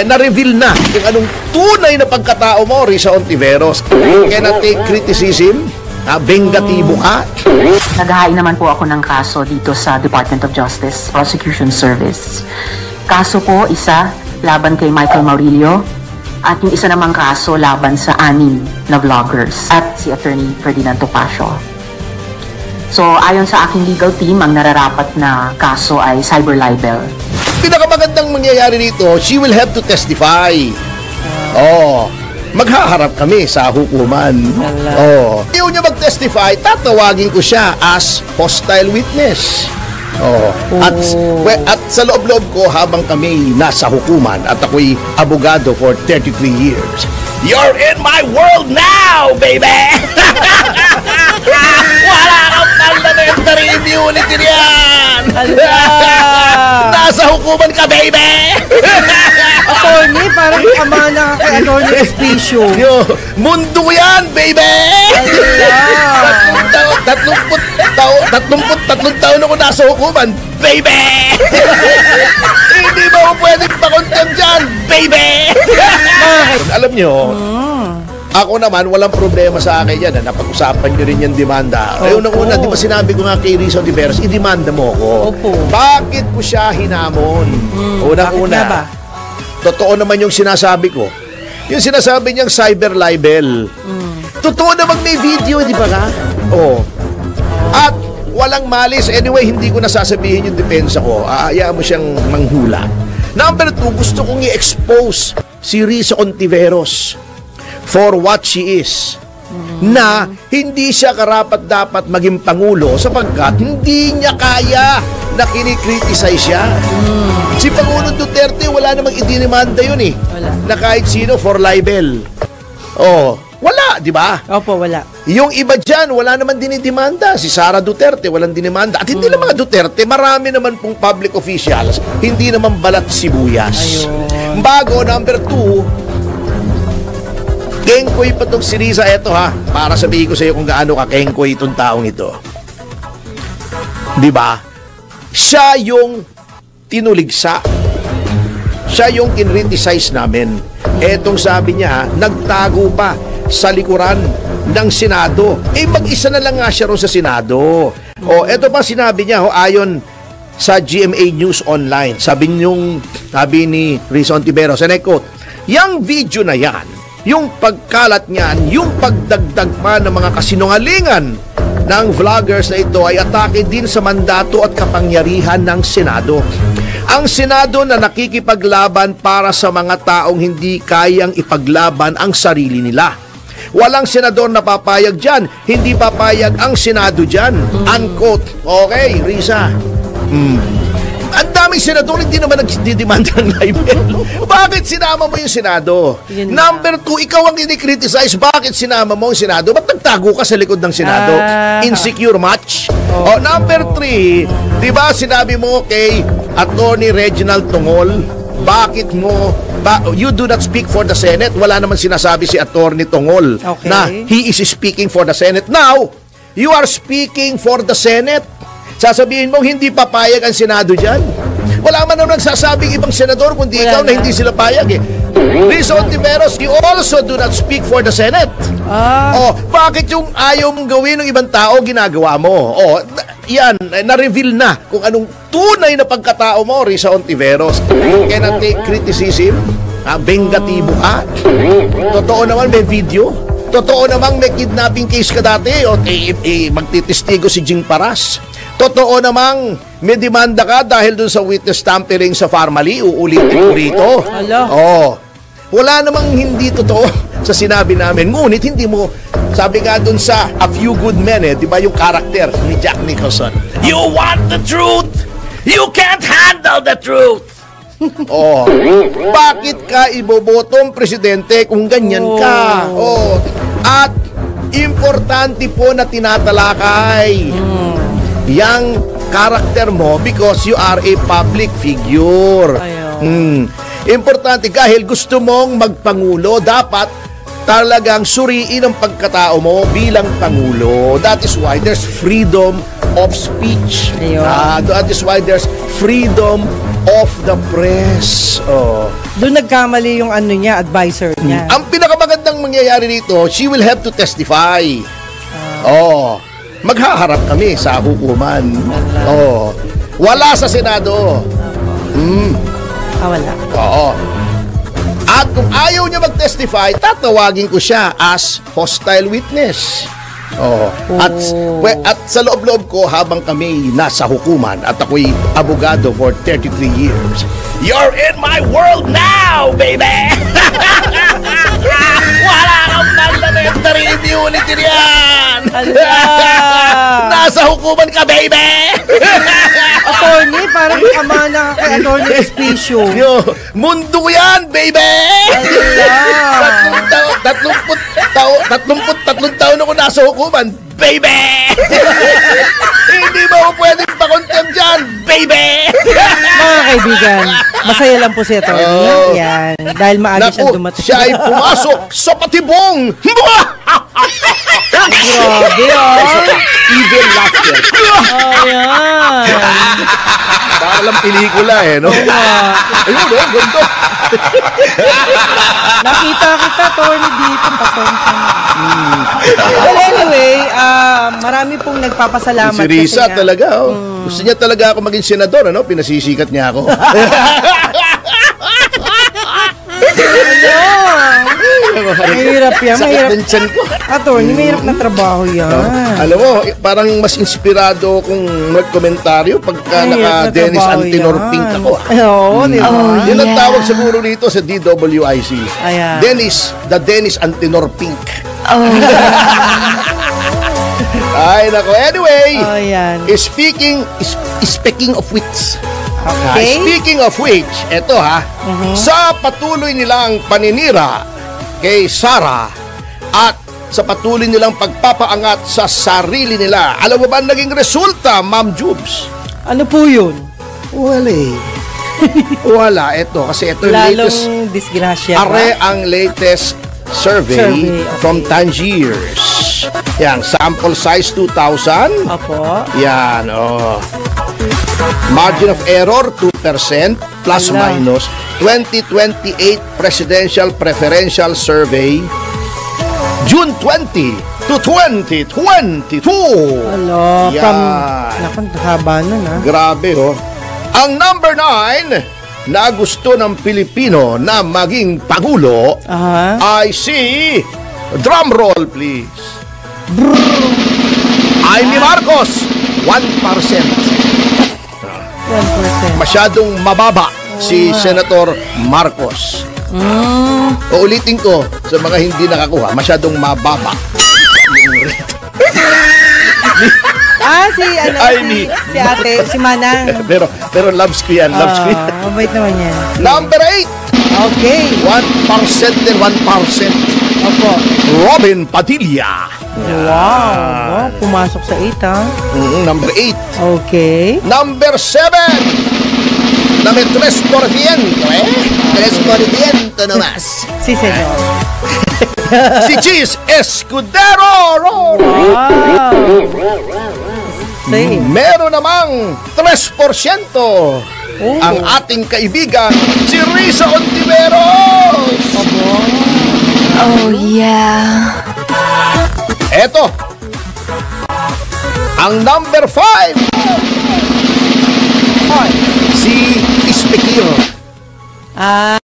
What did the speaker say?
Na-reveal na kung anong tunay na pagkatao mo, Risa Ontiveros. Cannot take criticism. Bengatibo ka. Naghahain naman po ako ng kaso dito sa Department of Justice Prosecution Service. Kaso po, isa laban kay Michael Maurilio at yung isa namang kaso laban sa 6 na vloggers at si Attorney Ferdinand Topacio. So, ayon sa aking legal team, ang nararapat na kaso ay cyber libel. Pinakamagandang mangyayari dito, she will have to testify. Maghaharap kami sa hukuman. Ayaw niya mag-testify, tatawagin ko siya as hostile witness. At sa loob-loob ko habang kami nasa hukuman at ako'y abogado for 33 years. You're in my world now, baby! Wala kang parliamentary immunity niyan! Nasa hukuman ka, baby! Attorney, parang amana ka kay Attorney Espicio. Mundo ko yan, baby! 33 taon ako nasa hukuman, baby! Hindi mo ako pwedeng pakontem dyan, baby! Alam nyo, ako naman, walang problema sa akin yan. Napag-usapan nyo rin yung demanda. Unang-una, di ba sinabi ko nga kay Risa Ontiveros, i-demanda mo ako. Bakit ko siya hinamon? Unang-una, totoo naman yung sinasabi ko. Yung sinasabi niyang cyber libel. Totoo naman may video, di ba ka? At walang malis. Anyway, hindi ko nasasabihin yung depensa ko. Aayaan mo siyang manghula. Number 2, gusto kong i-expose si Risa Ontiveros for what she is. Na hindi siya karapat-dapat maging pangulo sapagkat hindi niya kaya na kinikriticize siya. Si Pangulong Duterte, wala namang idinimanda yun eh. Na kahit sino for libel. Wala, di ba? Opo, wala. Yung iba dyan, wala naman dinidemanda. Si Sara Duterte, walang dinimanda. At hindi lang mga Duterte, marami naman pong public officials, hindi naman balat sibuyas. Bago, number 2, kengkoy pa itong si Risa. Eto para sabihin ko sa iyo kung gaano ka kengkoy itong taong ito. Di ba? Siya yung tinuligsa. Siya yung kinriticize namin. Etong sabi niya, nagtago pa sa likuran ng Senado. Mag-isa na lang nga siya ron sa Senado. Eto pa sinabi niya, ayon sa GMA News Online. Sabi ni Risa Ontiveros, and I quote, "Yang video na yan, yung pagkalat niyan, yung pagdagdag pa ng mga kasinungalingan ng vloggers na ito ay atake din sa mandato at kapangyarihan ng Senado. Ang Senado na nakikipaglaban para sa mga taong hindi kayang ipaglaban ang sarili nila. Walang senador na papayag dyan. Hindi papayag ang Senado dyan." Unquote. Okay, Risa. Ang daming senador hindi naman nagdidemanda ng libel. Bakit sinama mo yung Senado? Number 2, ikaw ang ini-criticize. Bakit sinama mo yung Senado? Ba't nagtago ka sa likod ng Senado? Insecure match? Number 3, di ba sinabi mo kay Attorney Reginald Tongol, bakit mo you do not speak for the Senate? Wala naman sinasabi si Attorney Tongol na he is speaking for the Senate. Now, you are speaking for the Senate. Sasabihin mo, hindi papayag ang Senado dyan? Wala man naman nagsasabing ibang senador kundi ikaw na hindi sila payag eh. Risa Ontiveros, you also do not speak for the Senate. Bakit yung ayaw mong gawin ng ibang tao, ginagawa mo? Yan, na-reveal na kung anong tunay na pagkatao mo, Risa Ontiveros. Cannot take criticism. Bengatibo ka. Totoo naman may video. Totoo namang may kidnapping case ka dati magtitistigo si Jing Paras. Totoo namang may demanda ka dahil dun sa witness tampering sa Farmally. Uulitin ko rito. Wala namang hindi totoo sa sinabi namin. Ngunit hindi mo, sabi nga dun sa A Few Good Men, di ba yung karakter ni Jack Nicholson? You want the truth? You can't handle the truth. Bakit ka ibobotong presidente kung ganyan ka? At importante po na tinatalakay yang karakter mo because you are a public figure. Importante dahil gusto mong magpangulo, dapat talagang suriin ang pagkatao mo bilang pangulo. That is why there's freedom of speech. That is why there's freedom of the press. Oh. Doon nagkamali yung ano niya, advisor niya. Ang pinakamagandang mangyayari dito, she will have to testify. Oh, maghaharap kami sa hukuman. Oh, wala sa Senado. Wala. Oo. At kung ayaw niya mag-testify, tatawagin ko siya as hostile witness. Oh. At sa loob-loob ko habang kami nasa hukuman at ako'y abogado for 33 years. You're in my world now, baby! Wala kang parliamentary immunity riyan! Nasa hukuman ka, baby! Attorney, parang amana ka kay Attorney Espicio. Yo, mundo yan, baby! Tatlong taon ako nasa hukuman, baby! Hindi mo ako pwedeng pakontem dyan, baby! Mga kaibigan, masaya lang po si Attorney. Oh. Yan. Dahil maaga Naku, siyang dumating. siya ay pumasok sa patibong! Grabe, Evil laughter. Ayan. Para lang pelikula no? Ayun, ganito. Nakita kita, Attorney, dito. Pasensya na. Well, anyway, marami pong nagpapasalamat. Si Risa kasi talaga, Gusto niya talaga ako maging senador, Pinasisikat niya ako. Mahirap yan, Sakit mahirap. ng tiyan ko. Attorney, mahirap na trabaho yan. Alam mo, parang mas inspirado kung magkomentaryo pagka Mahirap na naka-Dennis trabaho Antinor yan. Pink ako. Oo, di ba? Yun ang tawag siguro dito sa DWIC. Ayan. The Dennis Antinor Pink. Ay, nako. Anyway, Ayan. speaking of which, Okay. speaking of which, eto sa patuloy nilang paninira kay Sara at sa patuloy nilang pagpapaangat sa sarili nila, alam mo ba ang naging resulta, Ma'am Jubes? Ano po yun? Wala, eto. Kasi ito yung latest. Lalong disgrasya. Are ang latest survey, Survey, okay. from Tangiers. Yan, sample size 2,000. Opo. Yan, margin of error 2% plus Ala. minus 2028 Presidential Preferential Survey June 20 to 2022. Hello. Yan. From, nakang haba nun, Grabe, Ang number 9 na gusto ng Pilipino na maging Pangulo ay si, drum roll please, Amy Marcos, 1%. 1%. Masyadong mababa si Senator Marcos. Uulitin ko sa mga hindi nakakuha, masyadong mababa. Si Amy. si ate, si Manang. pero loves ko yan, loves ko yan. Mabait naman yan. Number 8, Okay. 1% and 1%. Opo. Robin Padilla. Wow. Pumasok sa 8, Number 8. Okay. Number 7, na may 3%, 3% nomás. Si Senyor. Si Cheese Escudero. Wow. Same. Meron namang 3%. Ang ating kaibigan, si Risa Ontiveros. Oh, yeah. Eto, ang number 5, si Ispekir.